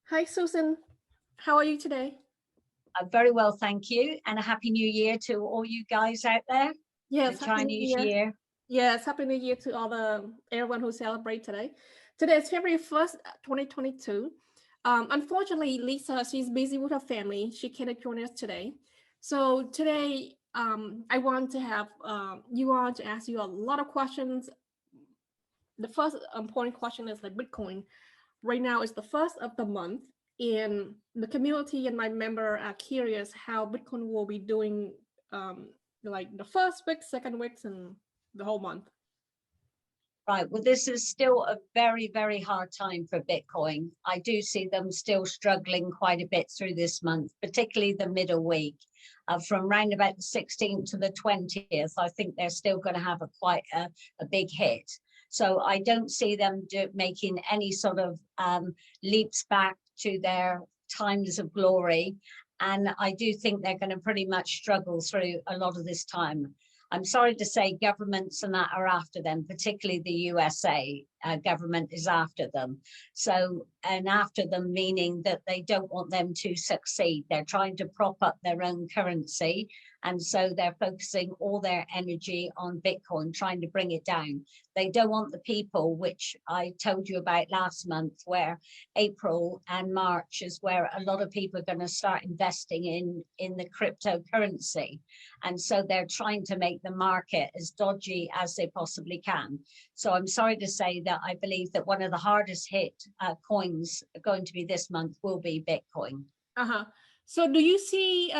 Hi, Susan. How are you today? Very well, thank you. And a happy new year to all you guys out there, the Yes, Happy New Chinese Year. year. Yes, Happy New Year to all the everyone who celebrate today. Today is February 1st, 2022. Unfortunately, Lisa, she's busy with her family. She cannot join us today. So today, I want to have you on to ask you a lot of questions. The first important question is like Bitcoin. Right now is the first of the month, and the community and my member are curious how Bitcoin will be doing, like the first week, second weeks, and the whole month. Right. Well, this is still a very, very hard time for Bitcoin. I do see them still struggling quite a bit through this month, particularly the middle week. From round about the 16th to the 20th, I think they're still going to have quite a big hit. So I don't see them making any sort of leaps back to their times of glory. And I do think they're going to pretty much struggle through a lot of this time. I'm sorry to say governments and that are after them, particularly the USA government is after them. So, and after them meaning that they don't want them to succeed. They're trying to prop up their own currency. And so they're focusing all their energy on Bitcoin, trying to bring it down. They don't want the people, which I told you about last month, where April and March is where a lot of people are going to start investing in the cryptocurrency. And so they're trying to make the market as dodgy as they possibly can. So I'm sorry to say that I believe that one of the hardest hit coins going to be this month will be Bitcoin. Uh-huh. So do you see,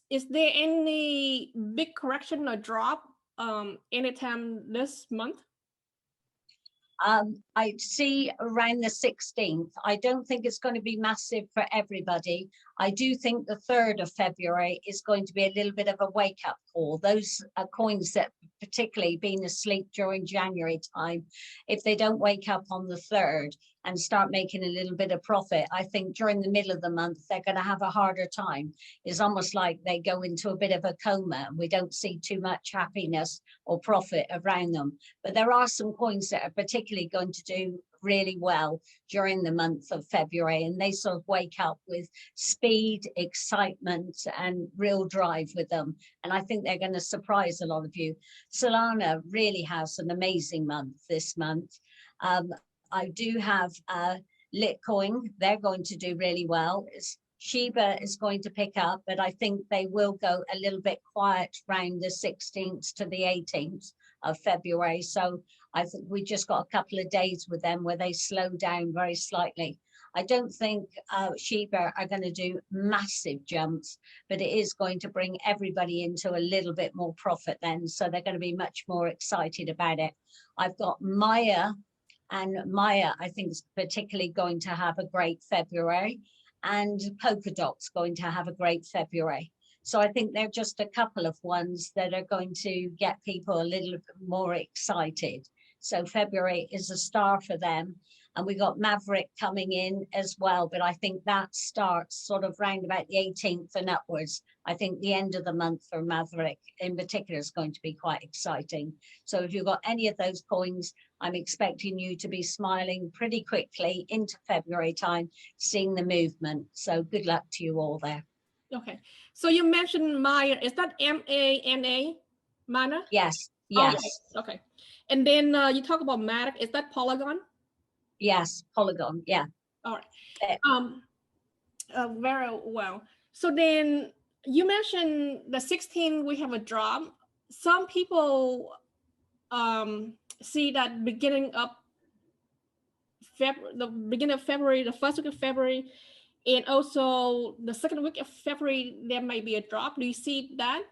is there any big correction or drop anytime this month? I see around the 16th. I don't think it's going to be massive for everybody. I do think the 3rd of February is going to be a little bit of a wake-up call. Those coins that particularly been asleep during January time, if they don't wake up on the 3rd and start making a little bit of profit, I think during the middle of the month, they're going to have a harder time. It's almost like they go into a bit of a coma. We don't see too much happiness or profit around them. But there are some coins that are particularly going to do really well during the month of February, and they sort of wake up with speed, excitement, and real drive with them. And I think they're going to surprise a lot of you. Solana really has an amazing month this month. I do have Litecoin. They're going to do really well. Shiba is going to pick up, but I think they will go a little bit quiet around the 16th to the 18th of February. So I think we just got a couple of days with them where they slow down very slightly. I don't think Shiba are going to do massive jumps, but it is going to bring everybody into a little bit more profit then. So they're going to be much more excited about it. I've got Maya, and Maya, I think, is particularly going to have a great February, and Polkadot's going to have a great February. So I think they're just a couple of ones that are going to get people a little bit more excited. So February is a star for them. And we got Maverick coming in as well, but I think that starts sort of round about the 18th and upwards. I think the end of the month for Maverick in particular is going to be quite exciting. So if you've got any of those coins, I'm expecting you to be smiling pretty quickly into February time, seeing the movement. So good luck to you all there. Okay. So you mentioned Maya. Is that MANA? Mana? Yes. Yes. Okay. And then you talk about Matic. Is that Polygon? Yes. Polygon. Yeah. All right. Very well. So then you mentioned the 16 we have a drop. Some people see that beginning of the beginning of February, the first week of February, and also the second week of February, there may be a drop. Do you see that?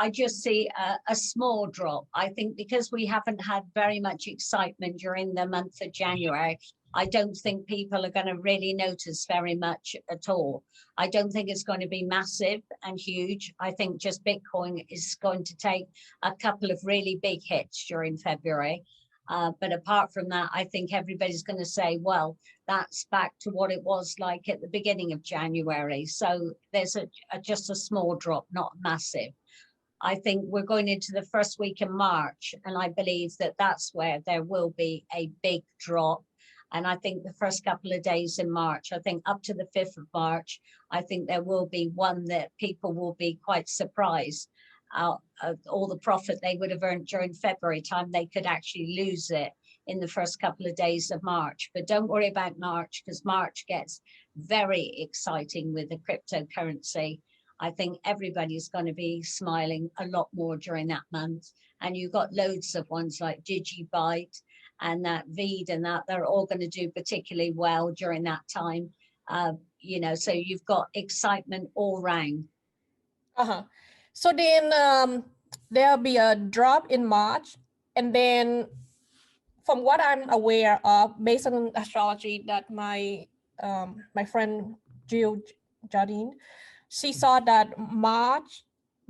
I just see a small drop. I think because we haven't had very much excitement during the month of January, I don't think people are going to really notice very much at all. I don't think it's going to be massive and huge. I think just Bitcoin is going to take a couple of really big hits during February. But apart from that, I think everybody's going to say, well, that's back to what it was like at the beginning of January. So there's just a small drop, not massive. I think we're going into the first week in March, and I believe that that's where there will be a big drop. And I think the first couple of days in March, I think up to the 5th of March, I think there will be one that people will be quite surprised. All the profit they would have earned during February time, they could actually lose it in the first couple of days of March. But don't worry about March, because March gets very exciting with the cryptocurrency. I think everybody's going to be smiling a lot more during that month. And you've got loads of ones like DigiByte and that Veed and that, they're all going to do particularly well during that time. You know, so you've got excitement all round. So then there'll be a drop in March, and then from what I'm aware of, based on astrology, that my my friend Jill Jardine, she saw that March,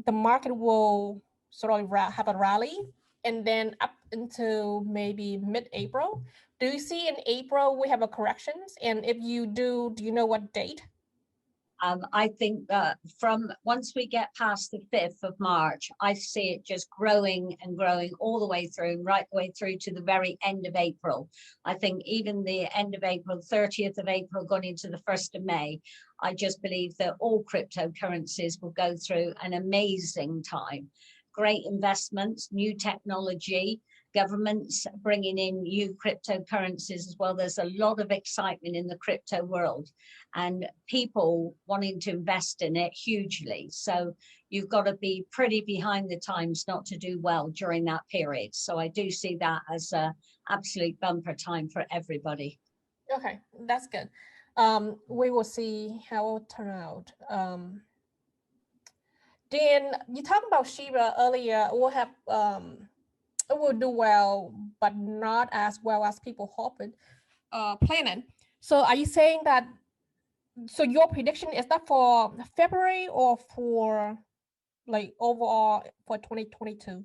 the market will sort of have a rally, and then up until maybe mid-April. Do you see in April we have a corrections? And if you do you know what date? I think that from once we get past the 5th of March, I see it just growing and growing all the way through, right the way through to the very end of April. I think even the end of April, 30th of April, going into the 1st of May, I just believe that all cryptocurrencies will go through an amazing time. Great investments, new technology, governments bringing in new cryptocurrencies as well. There's a lot of excitement in the crypto world and people wanting to invest in it hugely. So you've got to be pretty behind the times not to do well during that period. So I do see that as an absolute bumper time for everybody. Okay, that's good. We will see how it will turn out. Then you talked about Shiba earlier. We'll have it will do well, but not as well as people hoped, planning. So are you saying that, so your prediction is that for February or for like overall for 2022?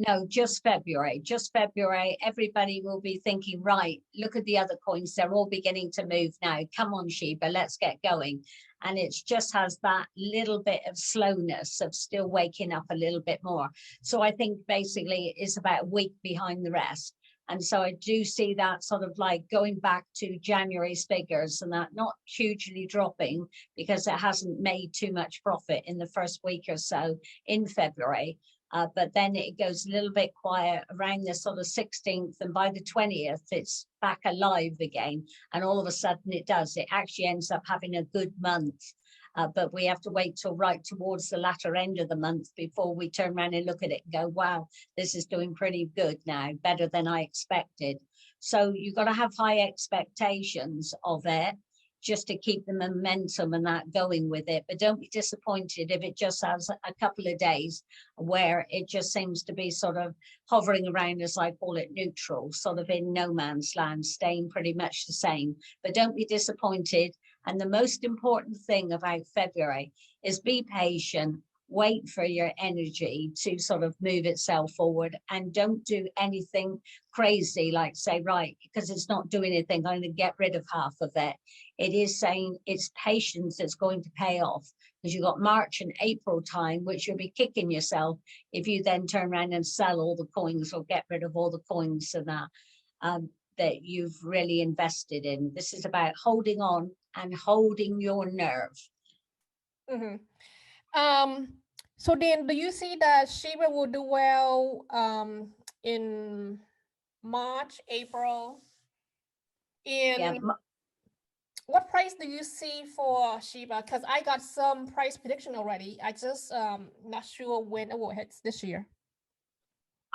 No, just February. Just February. Everybody will be thinking, right, look at the other coins. They're all beginning to move now. Come on, Shiba, let's get going. And it just has that little bit of slowness of still waking up a little bit more. So I think basically it's about a week behind the rest. And so I do see that sort of like going back to January's figures and that not hugely dropping because it hasn't made too much profit in the first week or so in February. But then it goes a little bit quiet around the sort of 16th, and by the 20th, it's back alive again. And all of a sudden it does. It actually ends up having a good month. But we have to wait till right towards the latter end of the month before we turn around and look at it and go, wow, this is doing pretty good now, better than I expected. So you've got to have high expectations of it, just to keep the momentum and that going with it. But don't be disappointed if it just has a couple of days where it just seems to be sort of hovering around, as I call it, neutral, sort of in no man's land, staying pretty much the same. But don't be disappointed. And the most important thing about February is be patient, wait for your energy to sort of move itself forward, and don't do anything crazy like say, right, because it's not doing anything, I'm going to get rid of half of it. It is saying it's patience that's going to pay off, because you've got March and April time, which you'll be kicking yourself if you then turn around and sell all the coins or get rid of all the coins and that you've really invested in. This is about holding on and holding your nerve. Mm-hmm. So then do you see that Shiba will do well in March, April? What price do you see for Shiba? Because I got some price prediction already. I just not sure when it will hit this year.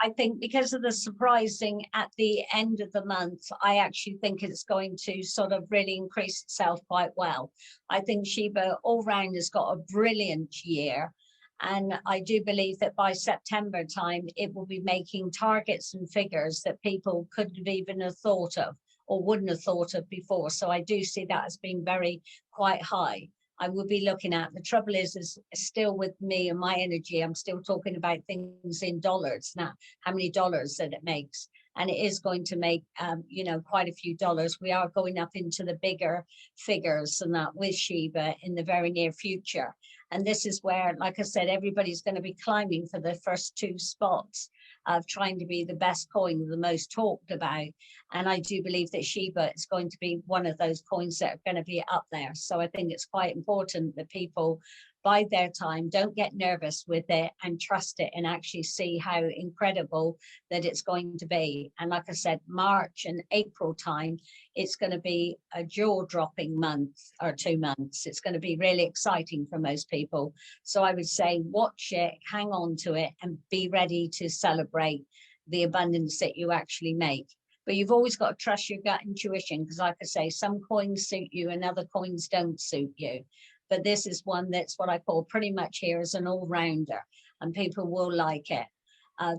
I think because of the surprising at the end of the month, I actually think it's going to sort of really increase itself quite well. I think Shiba all round has got a brilliant year. And I do believe that by September time, it will be making targets and figures that people couldn't have even have thought of or wouldn't have thought of before. So I do see that as being very quite high. I will be looking at. The trouble is still with me and my energy, I'm still talking about things in dollars now, how many dollars that it makes. And it is going to make, you know, quite a few dollars. We are going up into the bigger figures and that with Shiba in the very near future. And this is where, like I said, everybody's going to be climbing for the first two spots of trying to be the best coin, the most talked about. And I do believe that Shiba is going to be one of those coins that are going to be up there. So I think it's quite important that people bide their time, don't get nervous with it, and trust it and actually see how incredible that it's going to be. And like I said, March and April time, it's going to be a jaw-dropping month or 2 months. It's going to be really exciting for most people. So I would say watch it, hang on to it, and be ready to celebrate the abundance that you actually make. But you've always got to trust your gut intuition, because like I say, some coins suit you and other coins don't suit you. But this is one that's what I call pretty much here as an all-rounder, and people will like it.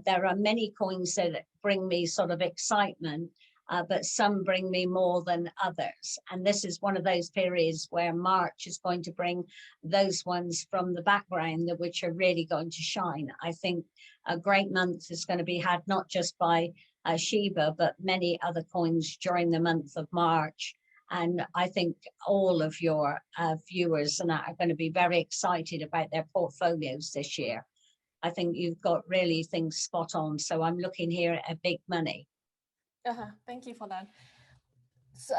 There are many coins that bring me sort of excitement, but some bring me more than others. And this is one of those periods where March is going to bring those ones from the background that which are really going to shine. I think a great month is going to be had not just by Shiba, but many other coins during the month of March. And I think all of your viewers and that are going to be very excited about their portfolios this year. I think you've got really things spot on. So I'm looking here at big money. Thank you for that. So,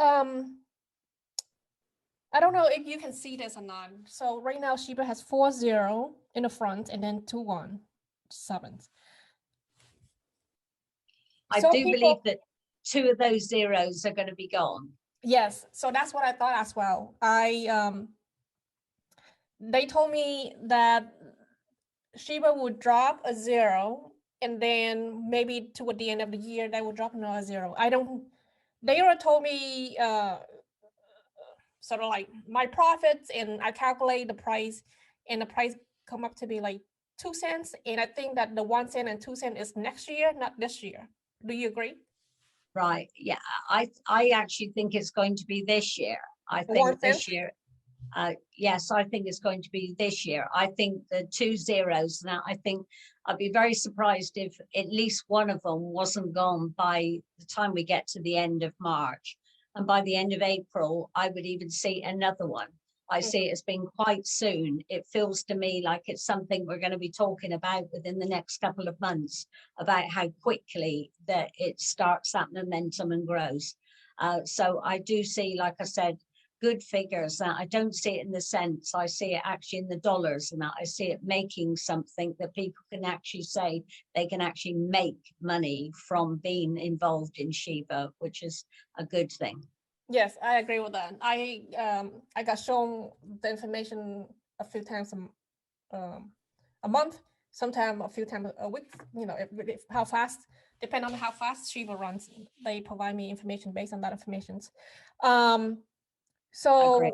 I don't know if you can see this or not. So right now, Shiba has 4-0 in the front and then 2-1, 7th. I do believe that 2 of those zeros are going to be gone. Yes, so that's what I thought as well. They told me that Shiba would drop a 0, and then maybe toward the end of the year they will drop another 0. They already told me sort of like my profits, and I calculate the price, and the price come up to be like 2 cents. And I think that the 1 cent and 2 cent is next year, not this year. Do you agree? Right. Yeah, I actually think it's going to be this year. I think this year. Yes, I think it's going to be this year. I think the 2 zeros now, I think I'd be very surprised if at least one of them wasn't gone by the time we get to the end of March. And by the end of April, I would even see another one. I see it as being quite soon. It feels to me like it's something we're going to be talking about within the next couple of months, about how quickly that it starts that momentum and grows. So I do see, like I said, good figures. I don't see it in the cents. I see it actually in the dollars, and I see it making something that people can actually say they can actually make money from being involved in Shiba, which is a good thing. Yes, I agree with that. I got shown the information a few times a month, sometimes a few times a week. You know, if how fast, depending on how fast Shiba runs, they provide me information based on that information. So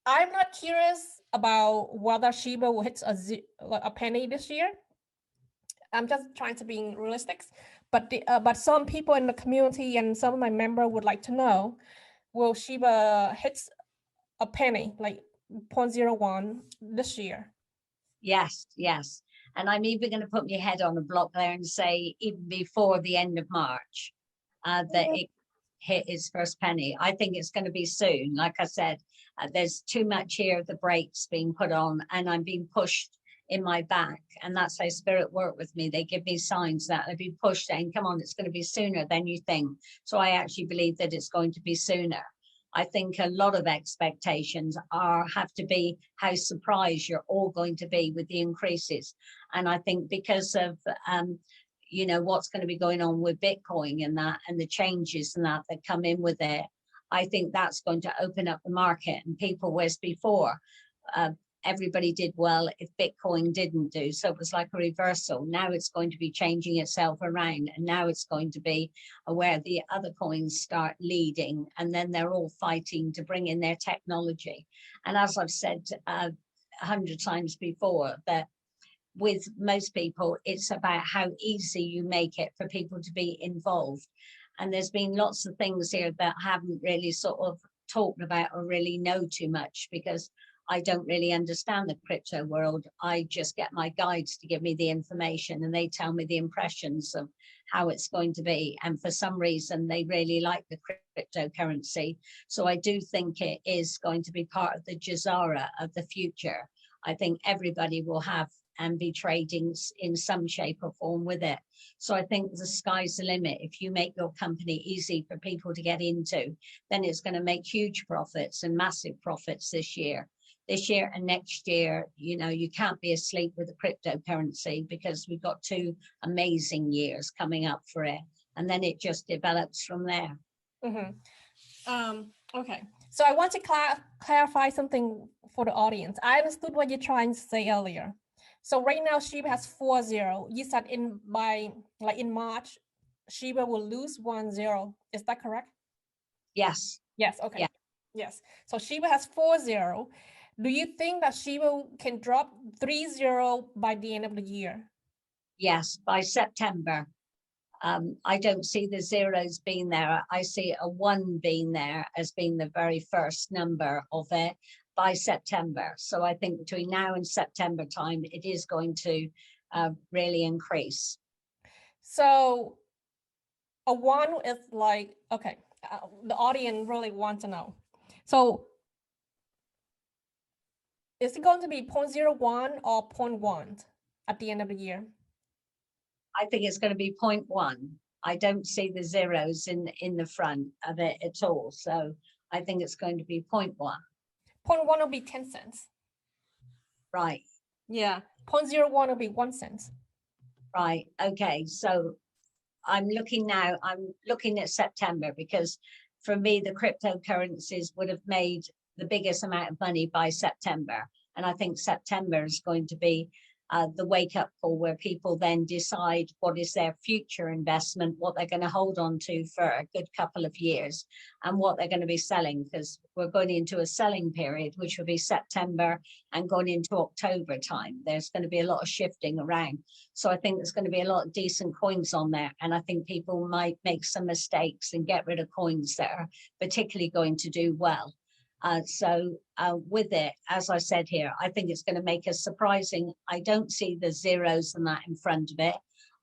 I'm not curious about whether Shiba will hit a penny this year. I'm just trying to be realistic. But some people in the community and some of my members would like to know, will Shiba hit a penny, like 0.01 this year? Yes, yes. And I'm even going to put my head on a block there and say even before the end of March that it hit its first penny. I think it's going to be soon. Like I said, there's too much here, the brakes being put on, and I'm being pushed in my back, and that's how spirit work with me. They give me signs that I've been pushed saying, come on, it's going to be sooner than you think. So I actually believe that it's going to be sooner. I think a lot of expectations have to be how surprised you're all going to be with the increases. And I think because of you know what's going to be going on with Bitcoin and that, and the changes and that come in with it, I think that's going to open up the market. And people, whereas before everybody did well if Bitcoin didn't do. So it was like a reversal. Now it's going to be changing itself around, and now it's going to be where the other coins start leading, and then they're all fighting to bring in their technology. And as I've said 100 times before, that with most people, it's about how easy you make it for people to be involved. And there's been lots of things here that I haven't really sort of talked about or really know too much, because I don't really understand the crypto world. I just get my guides to give me the information, and they tell me the impressions of how it's going to be. And for some reason, they really like the cryptocurrency. So I do think it is going to be part of the Jazara of the future. I think everybody will have and be trading in some shape or form with it. So I think the sky's the limit. If you make your company easy for people to get into, then it's going to make huge profits and massive profits this year. This year and next year, you know, you can't be asleep with the cryptocurrency because we've got 2 amazing years coming up for it. And then it just develops from there. Okay, so I want to clarify something for the audience. I understood what you're trying to say earlier. So right now Shiba has 4.0. You said in March, Shiba will lose 1.0. Is that correct? Yes. Yes. Okay. Yeah. Yes. So Shiba has 4.0. Do you think that Shiba can drop 3.0 by the end of the year? Yes, by September. I don't see the zeros being there. I see a 1 being there as being the very first number of it by September. So I think between now and September time, it is going to really increase. So a 1 is like, okay, the audience really wants to know. So is it going to be 0.01 or 0.1 at the end of the year? I think it's going to be 0.1. I don't see the zeros in the front of it at all. So I think it's going to be 0.1. 0.1 will be 10 cents. Right. Yeah. 0.01 will be 1 cent. Right. Okay. So I'm looking at September, because for me, the cryptocurrencies would have made the biggest amount of money by September. And I think September is going to be the wake-up call where people then decide what is their future investment, what they're going to hold on to for a good couple of years, and what they're going to be selling, because we're going into a selling period, which will be September and going into October time. There's going to be a lot of shifting around. So I think there's going to be a lot of decent coins on there. And I think people might make some mistakes and get rid of coins that are particularly going to do well. With it, as I said here, I think it's going to make us surprising. I don't see the zeros and that in front of it.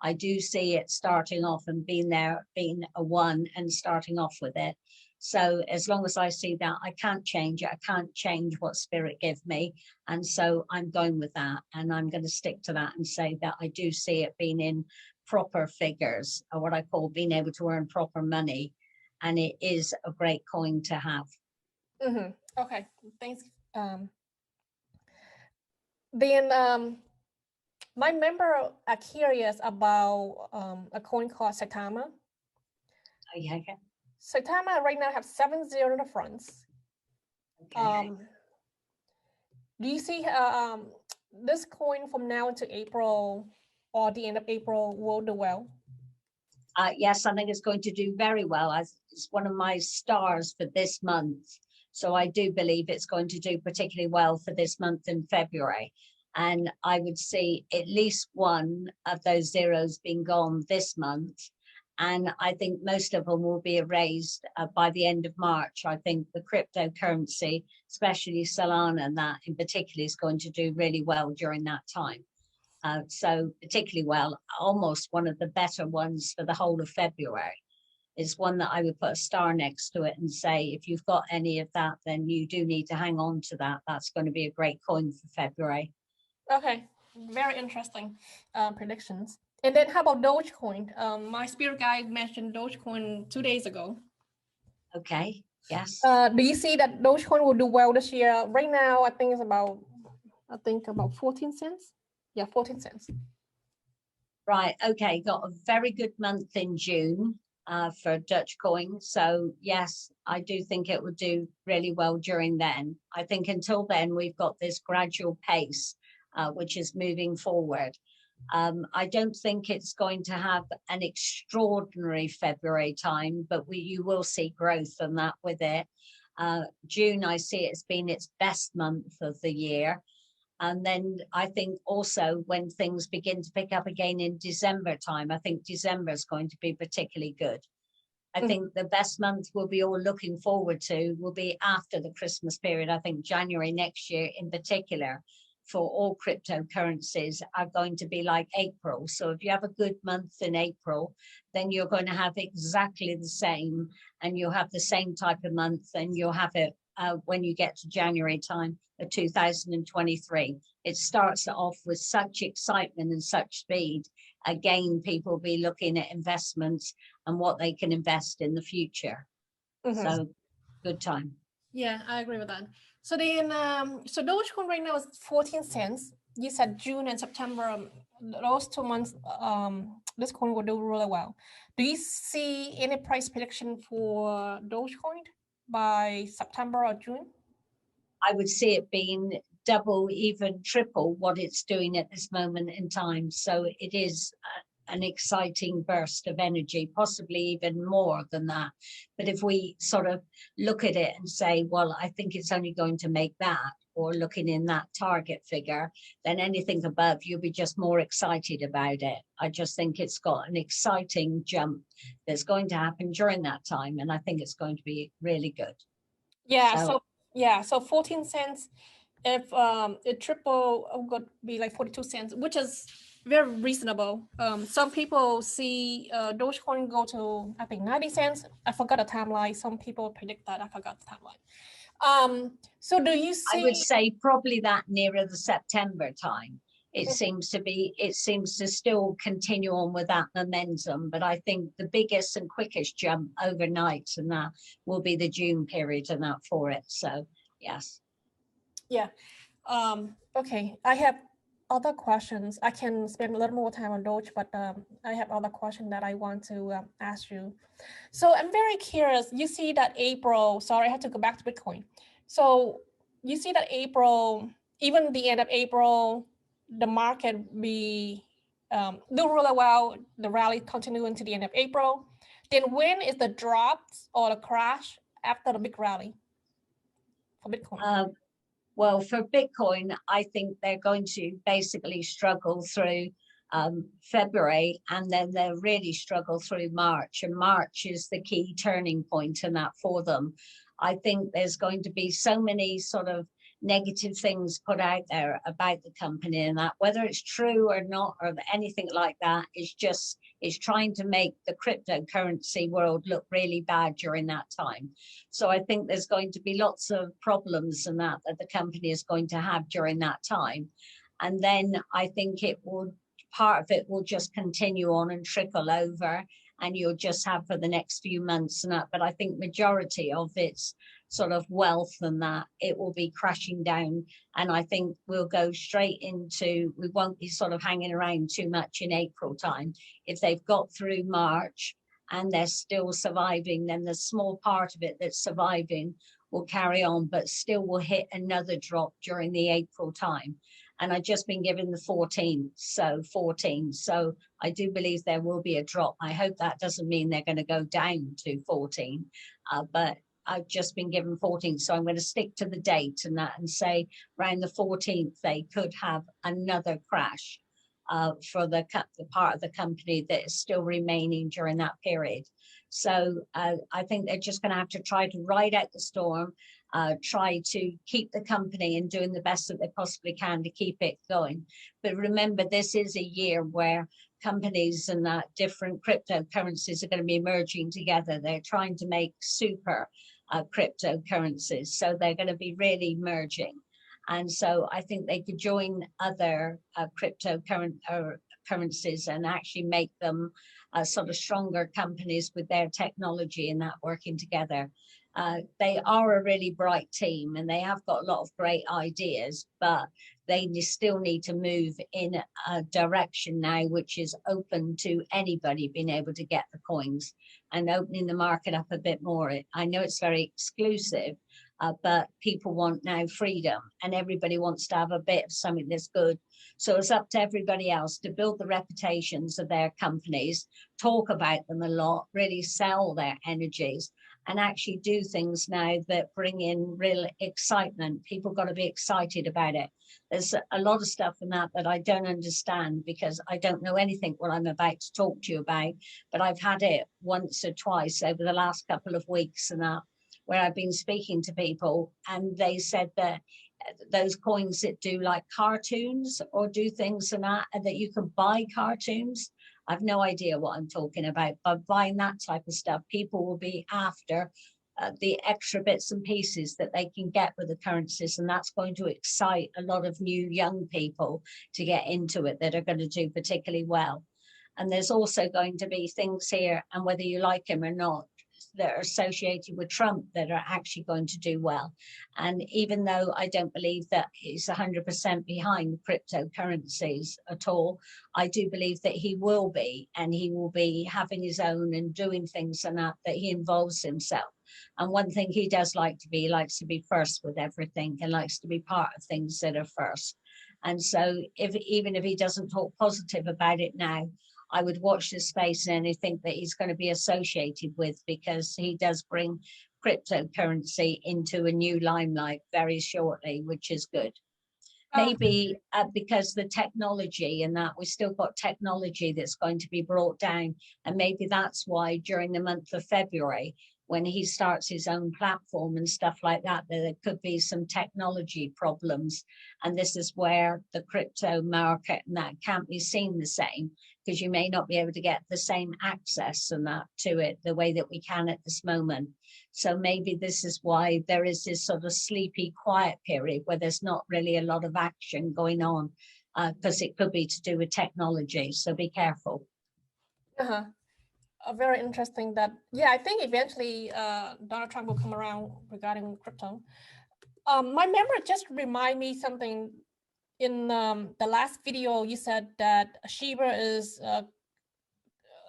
I do see it starting off and being a 1 and starting off with it. So as long as I see that, I can't change it. I can't change what spirit give me. And so I'm going with that. And I'm going to stick to that and say that I do see it being in proper figures, or what I call being able to earn proper money. And it is a great coin to have. Okay, thanks. Then my member are curious about a coin called Saitama. Oh, yeah, okay. Saitama right now have 7.0 in the fronts. Okay. Do you see this coin from now into April or the end of April will do well? Yes, I think it's going to do very well. It's one of my stars for this month. So I do believe it's going to do particularly well for this month in February. And I would see at least 1 of those zeros being gone this month. And I think most of them will be erased by the end of March. I think the cryptocurrency, especially Solana, and that in particular is going to do really well during that time. So particularly well, almost one of the better ones for the whole of February. Is one that I would put a star next to it and say, if you've got any of that, then you do need to hang on to that. That's going to be a great coin for February. Okay, very interesting predictions. And then how about Dogecoin? My spirit guide mentioned Dogecoin 2 days ago. Okay, yes. Do you see that Dogecoin will do well this year? Right now, I think it's about 14 cents. Yeah, 14 cents. Right, okay, got a very good month in June. For Dutch coin. So yes, I do think it would do really well during then. I think until then, we've got this gradual pace, which is moving forward. I don't think it's going to have an extraordinary February time, but you will see growth and that with it. June, I see it's been its best month of the year. And then I think also when things begin to pick up again in December time, I think December is going to be particularly good. I think the best month we'll be all looking forward to will be after the Christmas period. I think January next year in particular for all cryptocurrencies are going to be like April. So if you have a good month in April, then you're going to have exactly the same, and you'll have the same type of month, and you'll have it when you get to January time of 2023. It starts off with such excitement and such speed. Again, people will be looking at investments and what they can invest in the future. So good time. Yeah, I agree with that. So then, so Dogecoin right now is 14 cents. You said June and September, those 2 months, this coin will do really well. Do you see any price prediction for Dogecoin by September or June? I would see it being double, even triple what it's doing at this moment in time. So it is an exciting burst of energy, possibly even more than that. But if we sort of look at it and say, well, I think it's only going to make that, or looking in that target figure, then anything above, you'll be just more excited about it. I just think it's got an exciting jump that's going to happen during that time. And I think it's going to be really good. Yeah, so 14 cents, if it triple, would be like 42 cents, which is very reasonable. Some people see Dogecoin go to, I think, 90 cents. I forgot the timeline. Some people predict that. I forgot the timeline. So do you see? I would say probably that nearer the September time. It seems to still continue on with that momentum, but I think the biggest and quickest jump overnight and that will be the June period and that for it. So yes. Yeah. Okay. I have other questions. I can spend a little more time on Doge, but I have other questions that I want to ask you. So I'm very curious. You see that April, sorry, I had to go back to Bitcoin. So you see that April, even the end of April, the market be do really well. The rally continue into the end of April. Then when is the drop or the crash after the big rally for Bitcoin? Well, for Bitcoin, I think they're going to basically struggle through February, and then they'll really struggle through March. And March is the key turning point in that for them. I think there's going to be so many sort of negative things put out there about the company, and that whether it's true or not or anything like that is trying to make the cryptocurrency world look really bad during that time. So I think there's going to be lots of problems and that the company is going to have during that time. And then I think part of it will just continue on and trickle over, and you'll just have for the next few months and that. But I think majority of its sort of wealth and that it will be crashing down, and I think we'll go straight into, we won't be sort of hanging around too much in April time. If they've got through March and they're still surviving, then the small part of it that's surviving will carry on, but still will hit another drop during the April time. And I've just been given the 14, so 14. So I do believe there will be a drop. I hope that doesn't mean they're going to go down to 14, but I've just been given 14. So I'm going to stick to the date and that and say around the 14th, they could have another crash for the part of the company that is still remaining during that period. So I think they're just going to have to try to ride out the storm, try to keep the company and doing the best that they possibly can to keep it going. But remember, this is a year where companies and that different cryptocurrencies are going to be merging together. They're trying to make super cryptocurrencies. So they're going to be really merging. And so I think they could join other cryptocurrencies and actually make them sort of stronger companies with their technology and that working together. They are a really bright team and they have got a lot of great ideas, but they still need to move in a direction now which is open to anybody being able to get the coins and opening the market up a bit more. I know it's very exclusive, but people want now freedom and everybody wants to have a bit of something that's good. So it's up to everybody else to build the reputations of their companies, talk about them a lot, really sell their energies, and actually do things now that bring in real excitement. People got to be excited about it. There's a lot of stuff in that I don't understand because I don't know anything what I'm about to talk to you about, but I've had it once or twice over the last couple of weeks and that, where I've been speaking to people and they said that those coins that do like cartoons or do things and that you can buy cartoons. I've no idea what I'm talking about, but buying that type of stuff, people will be after the extra bits and pieces that they can get with the currencies, and that's going to excite a lot of new young people to get into it that are going to do particularly well. And there's also going to be things here, and whether you like him or not, that are associated with Trump that are actually going to do well. And even though I don't believe that he's 100% behind cryptocurrencies at all, I do believe that he will be, and he will be having his own and doing things and that he involves himself. And one thing he does like to be, he likes to be first with everything and likes to be part of things that are first. And so even if he doesn't talk positive about it now, I would watch this space and anything that he's going to be associated with, because he does bring cryptocurrency into a new limelight very shortly, which is good. Maybe because the technology and that we've still got technology that's going to be brought down. And maybe that's why during the month of February, when he starts his own platform and stuff like that, there could be some technology problems. And this is where the crypto market and that can't be seen the same, because you may not be able to get the same access and that to it the way that we can at this moment. So maybe this is why there is this sort of sleepy, quiet period where there's not really a lot of action going on, because it could be to do with technology. So be careful. Very interesting that, yeah, I think eventually Donald Trump will come around regarding crypto. My member just remind me something. In the last video, you said that Shiba is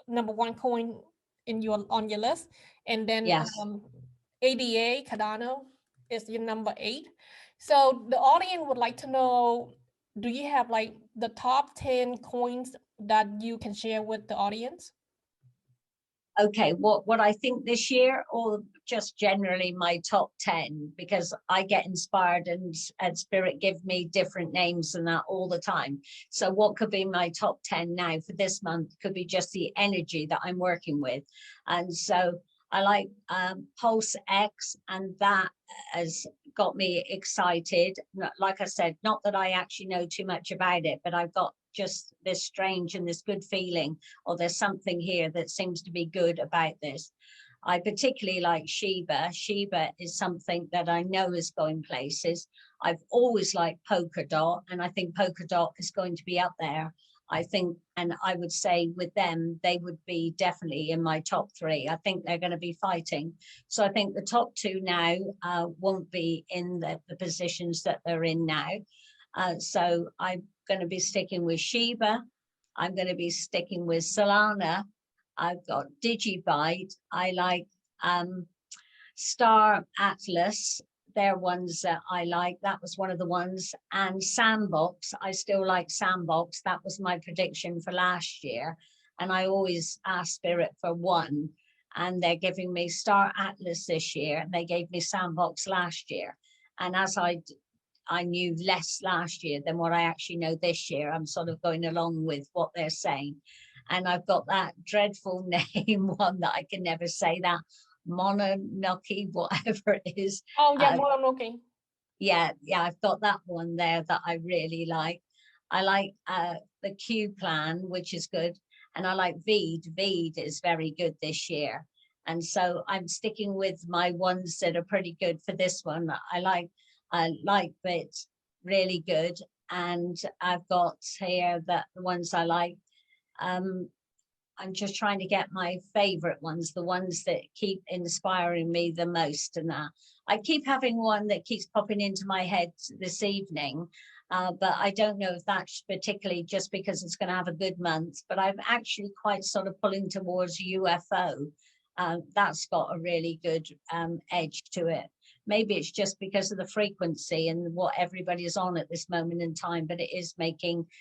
#1 coin on your list, and then yes. ADA Cardano is your number 8. So the audience would like to know, do you have like the top 10 coins that you can share with the audience? Okay, what I think this year, or just generally my top 10, because I get inspired and Spirit give me different names and that all the time. So what could be my top 10 now for this month could be just the energy that I'm working with. And so I like Pulse X, and that has got me excited. Like I said, not that I actually know too much about it, but I've got just this strange and this good feeling, or there's something here that seems to be good about this. I particularly like Shiba. Shiba is something that I know is going places. I've always liked Polkadot, and I think Polkadot is going to be up there. I think, and I would say with them, they would be definitely in my top 3. I think they're going to be fighting. So I think the top 2 now won't be in the positions that they're in now. So I'm going to be sticking with Shiba. I'm going to be sticking with Solana. I've got Digibyte. I like Star Atlas. They're ones that I like. That was one of the ones. And Sandbox. I still like Sandbox. That was my prediction for last year. And I always ask Spirit for one. And they're giving me Star Atlas this year. And they gave me Sandbox last year. And as I knew less last year than what I actually know this year, I'm sort of going along with what they're saying. And I've got that dreadful name, one that I can never say, that Mononoke, whatever it is. Oh yeah, Mononoke. Yeah, I've got that one there that I really like. I like the Q plan, which is good. And I like Veed. Veed is very good this year. And so I'm sticking with my ones that are pretty good for this one. I like Bit, really good. And I've got here the ones I like. I'm just trying to get my favorite ones, the ones that keep inspiring me the most. And that I keep having one that keeps popping into my head this evening, but I don't know if that's particularly just because it's going to have a good month, but I'm actually quite sort of pulling towards UFO. That's got a really good edge to it. Maybe it's just because of the frequency and what everybody is on at this moment in time, but it is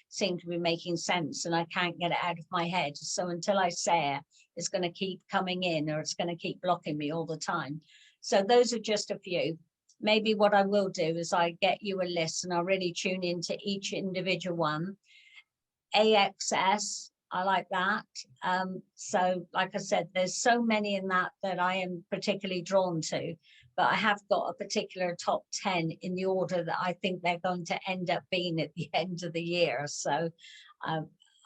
seem to be making sense, and I can't get it out of my head. So until I say it, it's going to keep coming in, or it's going to keep blocking me all the time. So those are just a few. Maybe what I will do is I get you a list and I'll really tune into each individual one. AXS, I like that. So like I said, there's so many in that I am particularly drawn to, but I have got a particular top 10 in the order that I think they're going to end up being at the end of the year. So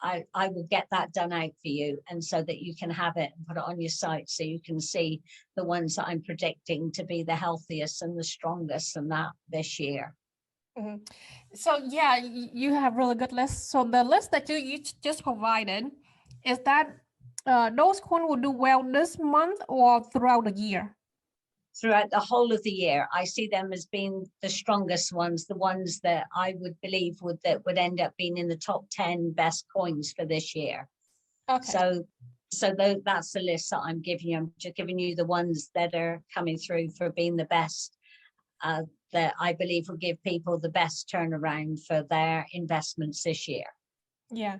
I will get that done out for you, and so that you can have it and put it on your site, so you can see the ones that I'm predicting to be the healthiest and the strongest and that this year. Mm-hmm. So yeah, you have really good lists. So the list that you just provided, is that those coins will do well this month or throughout the year? Throughout the whole of the year, I see them as being the strongest ones, the ones that I would believe would end up being in the top 10 best coins for this year. Okay. So that's the list that I'm giving you. I'm just giving you the ones that are coming through for being the best, that I believe will give people the best turnaround for their investments this year. Yeah.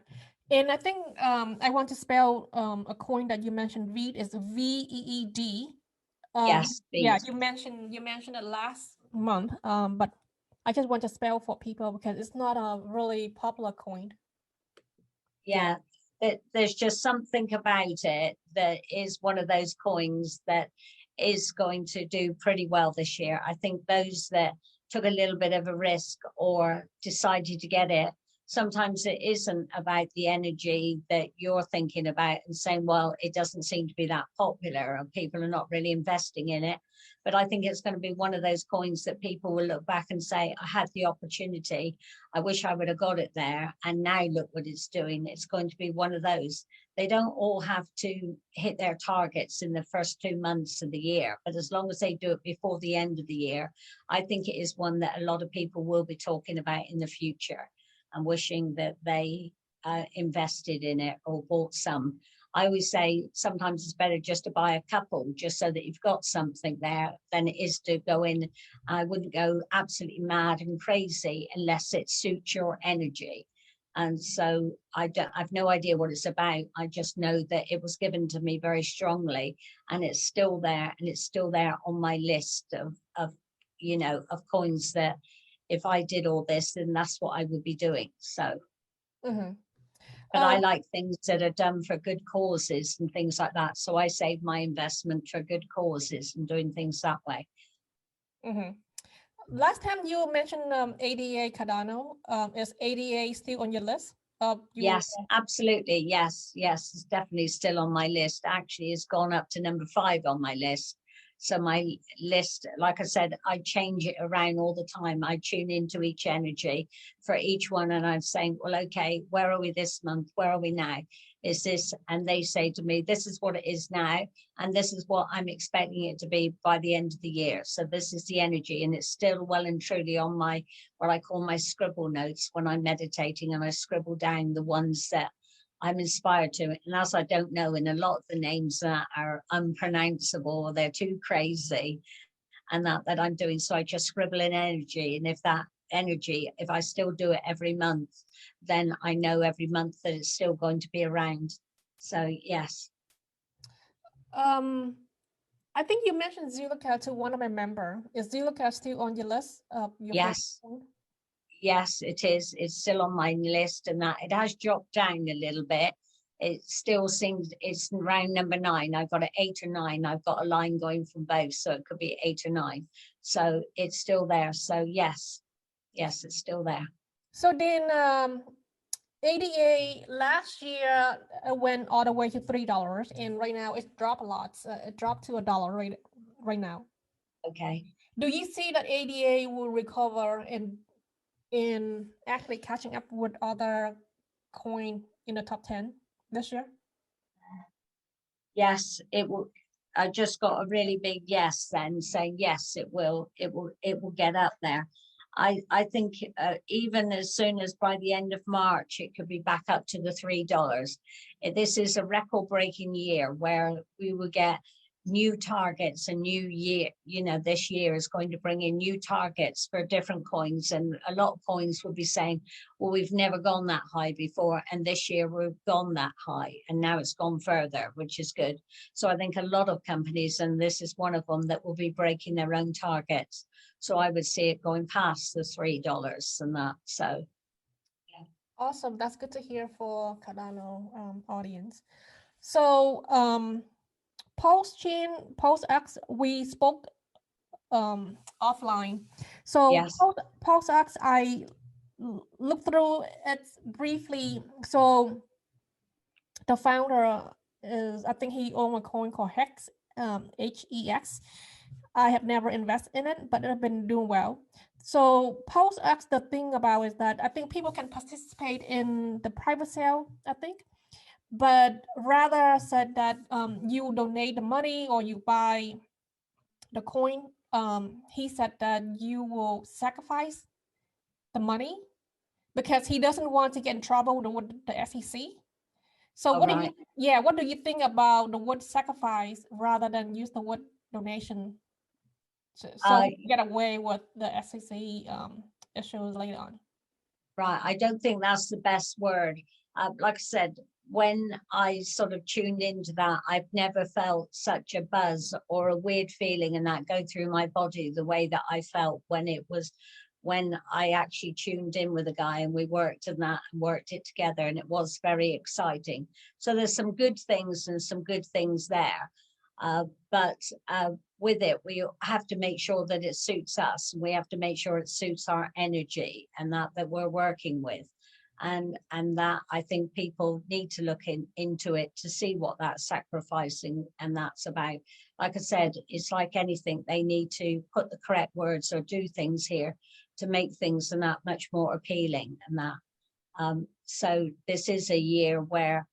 And I think I want to spell a coin that you mentioned, Veed, is VEED. Yes, yeah, Veed. you mentioned it last month, but I just want to spell for people because it's not a really popular coin. Yeah, there's just something about it that is one of those coins that is going to do pretty well this year. I think those that took a little bit of a risk or decided to get it, sometimes it isn't about the energy that you're thinking about and saying, well, it doesn't seem to be that popular and people are not really investing in it. But I think it's going to be one of those coins that people will look back and say, I had the opportunity. I wish I would have got it there. And now look what it's doing. It's going to be one of those. They don't all have to hit their targets in the first 2 months of the year. But as long as they do it before the end of the year, I think it is one that a lot of people will be talking about in the future and wishing that they invested in it or bought some. I always say sometimes it's better just to buy a couple just so that you've got something there than it is to go in. I wouldn't go absolutely mad and crazy unless it suits your energy. And so I've no idea what it's about. I just know that it was given to me very strongly and it's still there, and it's still there on my list of coins that if I did all this, then that's what I would be doing. So. Mm-hmm. But I like things that are done for good causes and things like that. So I save my investment for good causes and doing things that way. Mm-hmm. Last time you mentioned ADA Cardano. Is ADA still on your list? Yes, absolutely. Yes, it's definitely still on my list. Actually, it's gone up to number 5 on my list. So my list, like I said, I change it around all the time. I tune into each energy for each one, and I'm saying, well, okay, where are we this month? Where are we now? Is this? And they say to me, this is what it is now, and this is what I'm expecting it to be by the end of the year. So this is the energy, and it's still well and truly on my, what I call my scribble notes when I'm meditating, and I scribble down the ones that I'm inspired to. And as I don't know, in a lot of the names that are unpronounceable, or they're too crazy, and that I'm doing. So I just scribble in energy. And if that energy, if I still do it every month, then I know every month that it's still going to be around. So yes. I think you mentioned ZeroCal to one of my members. Is ZeroCal still on your list? Yes. Yes, it is. It's still on my list, and that it has dropped down a little bit. It still seems it's around number 9. I've got an 8 or 9. I've got a line going from both, so it could be 8 or 9. So it's still there. So yes, it's still there. So then ADA last year went all the way to $3, and right now it's dropped a lot. It dropped to $1 right now. Okay. Do you see that ADA will recover in actually catching up with other coin in the top 10 this year? Yes, it will. I just got a really big yes then, saying yes, it will get up there. I think even as soon as by the end of March, it could be back up to the $3. This is a record-breaking year where we will get new targets. A new year, this year is going to bring in new targets for different coins, and a lot of coins will be saying, well, we've never gone that high before, and this year we've gone that high, and now it's gone further, which is good. So I think a lot of companies, and this is one of them, that will be breaking their own targets. So I would see it going past the $3 and that. So yeah. Awesome. That's good to hear for Cardano audience. So PulseX, we spoke offline. So Yes. PulseX, I looked through it briefly. So The founder is, I think he owns a coin called Hex, HEX. I have never invested in it, but it's been doing well. So PostX, the thing about is that I think people can participate in the private sale, I think, but rather said that you donate the money or you buy the coin. He said that you will sacrifice the money because he doesn't want to get in trouble with the SEC. So what do you, what do you think about the word sacrifice rather than use the word donation? So get away with the SEC issues later on. Right, I don't think that's the best word. Like I said, when I sort of tuned into that, I've never felt such a buzz or a weird feeling and that go through my body the way that I felt when I actually tuned in with a guy and we worked on that and worked it together, and it was very exciting. So there's some good things and some good things there. But with it, we have to make sure that it suits us. We have to make sure it suits our energy and that we're working with. And that I think people need to look into it to see what that's sacrificing and that's about. Like I said, it's like anything, they need to put the correct words or do things here to make things that much more appealing and that. So this is a year where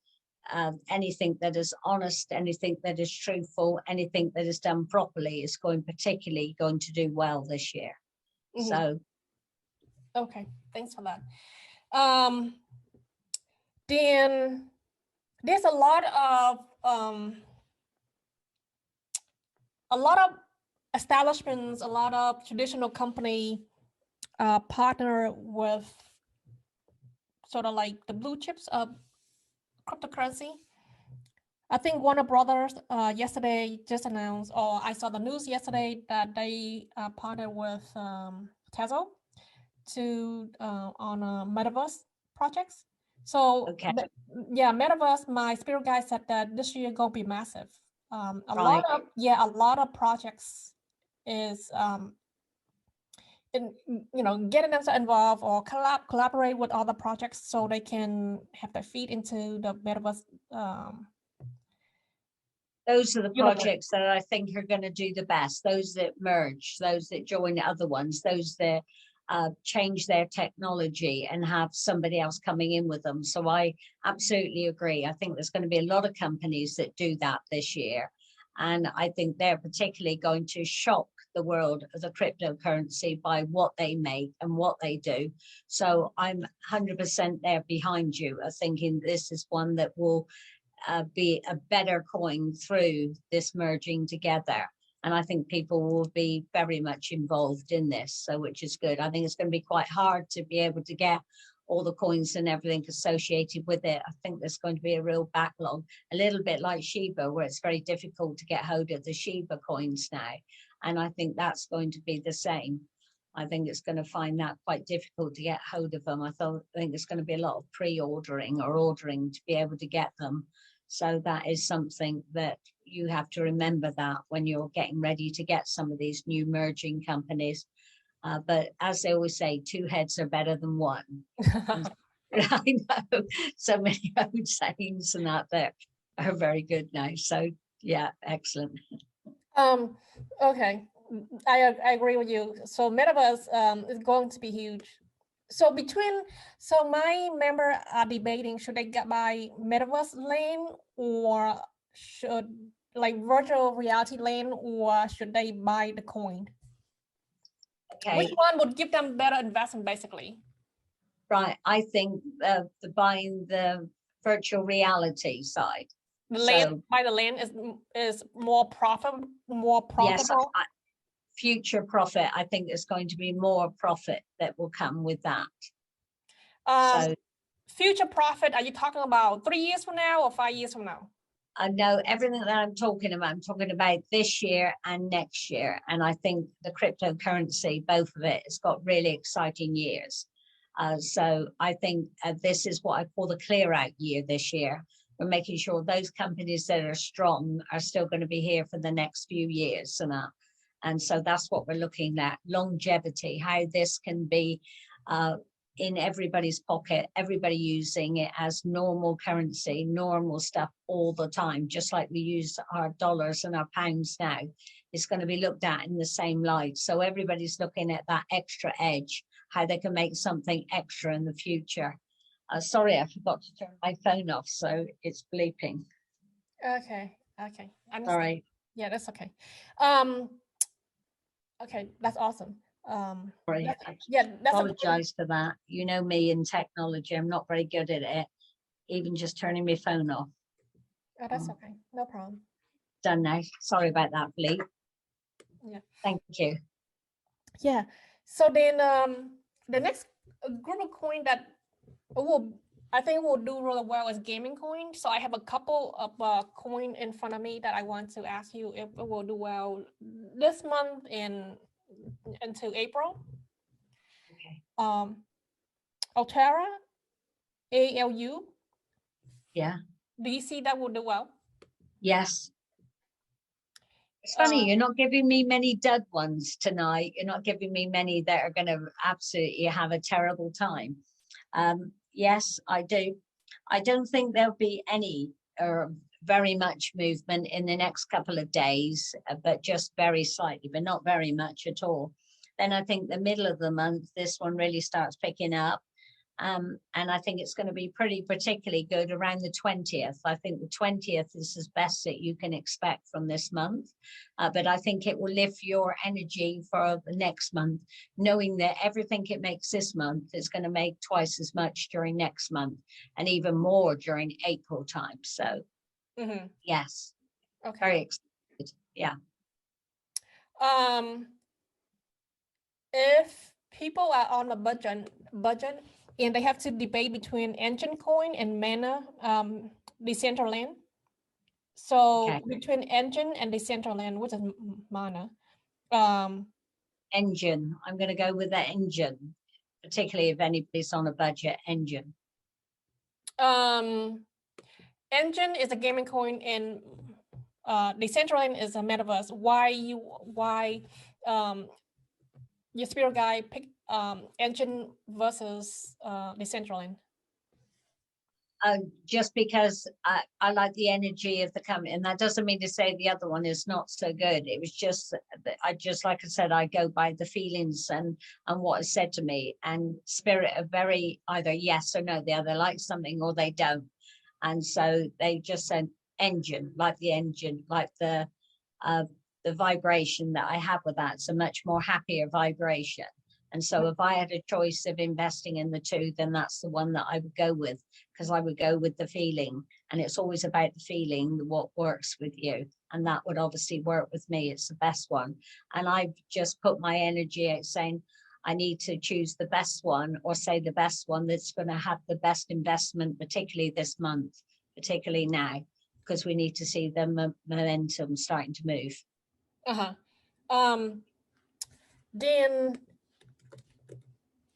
anything that is honest, anything that is truthful, anything that is done properly is particularly going to do well this year. Mm-hmm. So. Okay, thanks for that. Then there's a lot of establishments, a lot of traditional company partner with sort of like the blue chips of cryptocurrency. I think Warner Brothers yesterday just announced, or I saw the news yesterday that they partnered with Tesla to on Metaverse projects. So okay. Yeah, Metaverse, my spirit guide said that this year gonna be massive. A lot of projects is getting them involved or collaborate with other projects so they can have their feet into the Metaverse. Those are the projects that I think are going to do the best. Those that merge, those that join other ones, those that change their technology and have somebody else coming in with them. So I absolutely agree. I think there's going to be a lot of companies that do that this year. And I think they're particularly going to shock the world of the cryptocurrency by what they make and what they do. So I'm 100% there behind you. I'm thinking this is one that will be a better coin through this merging together. And I think people will be very much involved in this, so which is good. I think it's going to be quite hard to be able to get all the coins and everything associated with it. I think there's going to be a real backlog, a little bit like Shiba, where it's very difficult to get hold of the Shiba coins now. And I think that's going to be the same. I think it's going to find that quite difficult to get hold of them. I think it's going to be a lot of pre-ordering or ordering to be able to get them. So that is something that you have to remember that when you're getting ready to get some of these new merging companies. But as they always say, two heads are better than one. I know so many old sayings and that are very good now. So yeah, excellent. Okay, I agree with you. So Metaverse is going to be huge. So my member are debating, should they get by Metaverse lane or should like virtual reality lane, or should they buy the coin? Okay. Which one would give them better investment basically? Right, I think the buying the virtual reality side. The lane, buy the lane is more profitable. Yes, future profit. I think there's going to be more profit that will come with that. Future profit, are you talking about 3 years from now or 5 years from now? I know everything that I'm talking about this year and next year. And I think the cryptocurrency, both of it, has got really exciting years. So I think this is what I call the clear out year this year. We're making sure those companies that are strong are still going to be here for the next few years and that. And so that's what we're looking at, longevity, how this can be in everybody's pocket, everybody using it as normal currency, normal stuff all the time, just like we use our dollars and our pounds now. It's going to be looked at in the same light. So everybody's looking at that extra edge, how they can make something extra in the future. Sorry, I forgot to turn my phone off, so it's bleeping. Okay. I'm sorry. Yeah, that's okay. Okay, that's awesome. Sorry, that's apologize for that. You know me in technology, I'm not very good at it, even just turning my phone off. Oh, that's okay, no problem. Done now. Sorry about that, bleep. Yeah. Thank you. Yeah. So then the next group of coin that I think will do really well is gaming coin. So I have a couple of coin in front of me that I want to ask you if it will do well this month and until April. Okay. Altura, ALU. Yeah. Do you see that will do well? Yes. It's funny, you're not giving me many dud ones tonight. You're not giving me many that are going to absolutely have a terrible time. Yes, I do. I don't think there'll be any or very much movement in the next couple of days, but just very slightly, but not very much at all. Then I think the middle of the month, this one really starts picking up. And I think it's going to be particularly good around the 20th. I think the 20th is the best that you can expect from this month. But I think it will lift your energy for the next month, knowing that everything it makes this month is going to make twice as much during next month and even more during April time. So, yes, okay. Very excited. Yeah. If people are on a budget, and they have to debate between Enjin coin and Mana, Decentraland. So okay. Between Enjin and Decentraland, which is Mana? Enjin. I'm going to go with the Enjin, particularly if anybody's on a budget. Enjin. Enjin is a gaming coin, and Decentraland is a metaverse. Why your spirit guy picked Enjin versus Decentraland? Just because I like the energy of the company, and that doesn't mean to say the other one is not so good. It was just, like I said, I go by the feelings and what is said to me, and spirit are very either yes or no. They either like something or they don't, and so they just said Enjin, like the engine, like the vibration that I have with that. It's a much more happier vibration. And so if I had a choice of investing in the two, then that's the one that I would go with, because I would go with the feeling. And it's always about the feeling, what works with you. And that would obviously work with me. It's the best one. And I've just put my energy out saying, I need to choose the best one, or say the best one that's going to have the best investment, particularly this month, particularly now, because we need to see the momentum starting to move. Then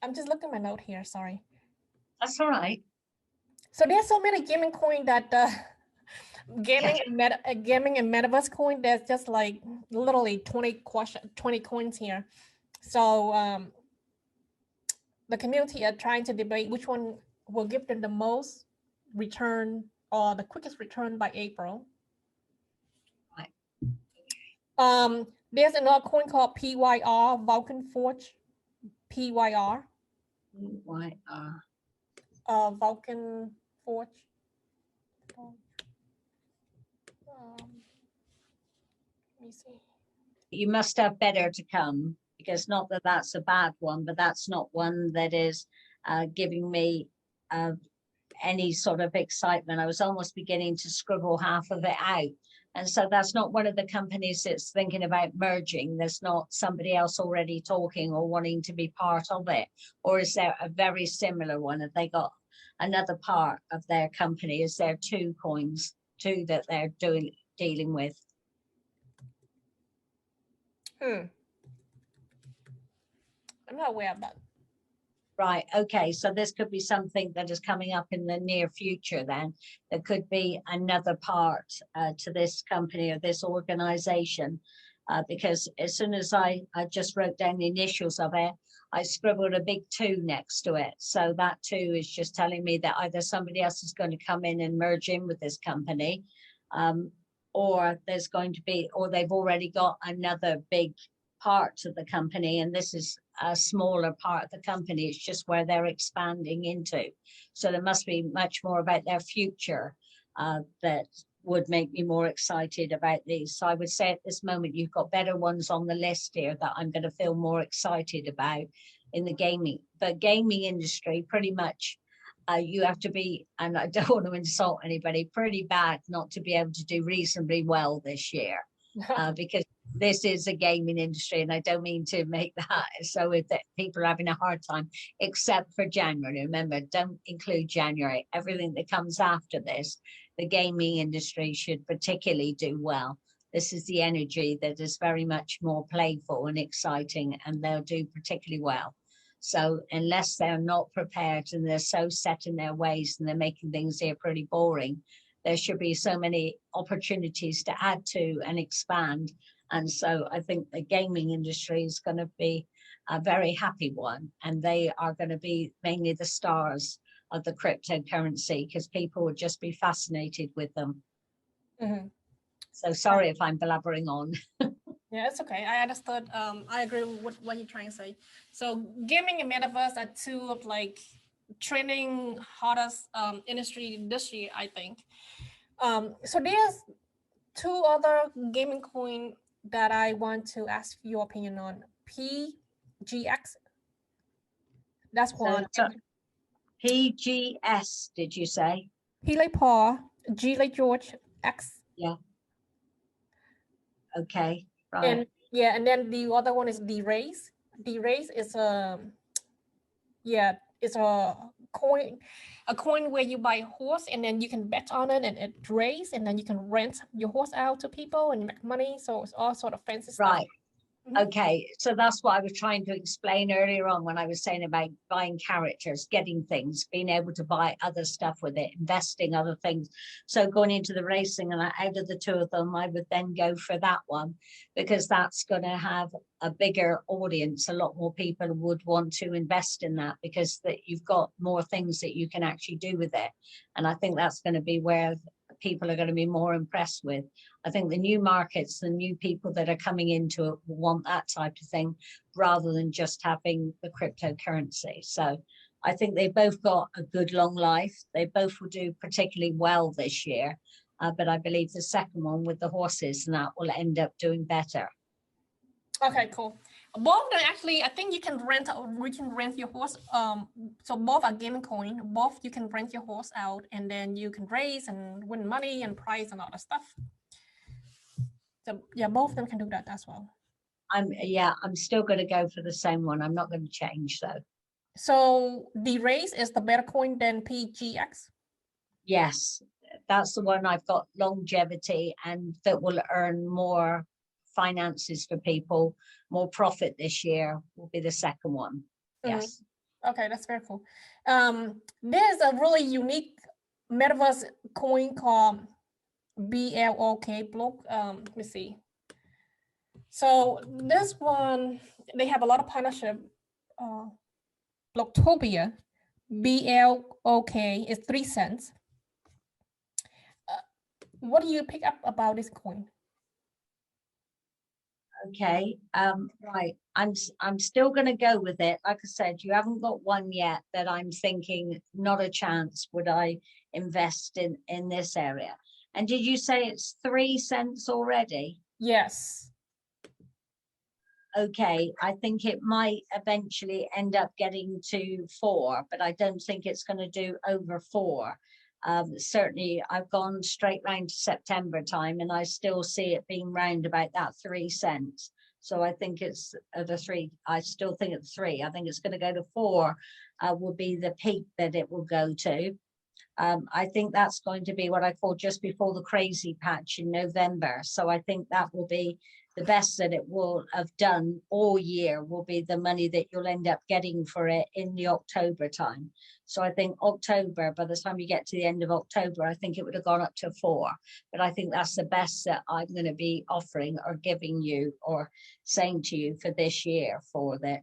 I'm just looking at my note here, sorry. That's all right. So there's so many gaming coin that gaming and metaverse coin, there's just like literally 20 coins here. So the community are trying to debate which one will give them the most return or the quickest return by April. Right. There's another coin called PYR, Vulcan Forge. PYR. PYR. Vulcan Forge. Let me see. You must have better to come, because not that that's a bad one, but that's not one that is giving me any sort of excitement. I was almost beginning to scribble half of it out. And so that's not one of the companies that's thinking about merging. There's not somebody else already talking or wanting to be part of it. Or is there a very similar one? Have they got another part of their company? Is there two coins, two that they're dealing with? I'm not aware of that. Right, okay, so this could be something that is coming up in the near future then. There could be another part to this company or this organization because as soon as I just wrote down the initials of it, I scribbled a big 2 next to it. So that 2 is just telling me that either somebody else is going to come in and merge in with this company, or there's going to be, or they've already got another big part of the company, and this is a smaller part of the company. It's just where they're expanding into. So there must be much more about their future that would make me more excited about these. So I would say at this moment, you've got better ones on the list here that I'm going to feel more excited about in the gaming. But gaming industry, pretty much, you have to be, and I don't want to insult anybody, pretty bad not to be able to do reasonably well this year, because this is a gaming industry, and I don't mean to make that so that people are having a hard time, except for January. Remember, don't include January. Everything that comes after this, the gaming industry should particularly do well. This is the energy that is very much more playful and exciting, and they'll do particularly well. So unless they're not prepared and they're so set in their ways and they're making things here pretty boring, there should be so many opportunities to add to and expand. And so I think the gaming industry is going to be a very happy one, and they are going to be mainly the stars of the cryptocurrency, because people would just be fascinated with them. Mm-hmm. So sorry if I'm blabbering on. Yeah, it's okay. I understood. I agree with what you're trying to say. So gaming and metaverse are two of like trending hottest industry this year, I think. So there's two other gaming coin that I want to ask your opinion on. PGX. That's one. So, PGS, did you say? P like Paul, G like George, X. Yeah. Okay. Right. And yeah, and then the other one is DeRace. DeRace is it's a coin where you buy a horse and then you can bet on it and it race, and then you can rent your horse out to people and make money. So it's all sort of fancy stuff. Right. Okay, so that's what I was trying to explain earlier on when I was saying about buying characters, getting things, being able to buy other stuff with it, investing other things. So going into the racing, and out of the two of them, I would then go for that one, because that's going to have a bigger audience. A lot more people would want to invest in that, because that you've got more things that you can actually do with it. And I think that's going to be where people are going to be more impressed with. I think the new markets, the new people that are coming into it want that type of thing, rather than just having the cryptocurrency. So I think they both got a good long life. They both will do particularly well this year. But I believe the second one with the horses and that will end up doing better. Okay, cool. Both of them actually, I think you can rent your horse. So both are gaming coin. Both you can rent your horse out, and then you can race and win money and prize and all that stuff. So yeah, both of them can do that as well. I'm still going to go for the same one. I'm not going to change though. So DeRace is the better coin than PGX? Yes, that's the one I've got longevity and that will earn more finances for people, more profit this year will be the second one. Yes. Okay, that's very cool. There's a really unique metaverse coin called BLOK. Let me see. So this one, they have a lot of partnership. Blocktopia, BLOK is 3 cents. What do you pick up about this coin? Okay, right. I'm still going to go with it. Like I said, you haven't got one yet that I'm thinking, not a chance would I invest in this area. And did you say it's 3 cents already? Yes. Okay, I think it might eventually end up getting to 4, but I don't think it's going to do over 4. Certainly I've gone straight round to September time and I still see it being round about that 3 cents. So I think it's at a 3. I still think it's 3. I think it's going to go to 4 will be the peak that it will go to. I think that's going to be what I call just before the crazy patch in November. So I think that will be the best that it will have done all year, will be the money that you'll end up getting for it in the October time. So I think October, by the time you get to the end of October, I think it would have gone up to 4. But I think that's the best that I'm going to be offering or giving you or saying to you for this year for that.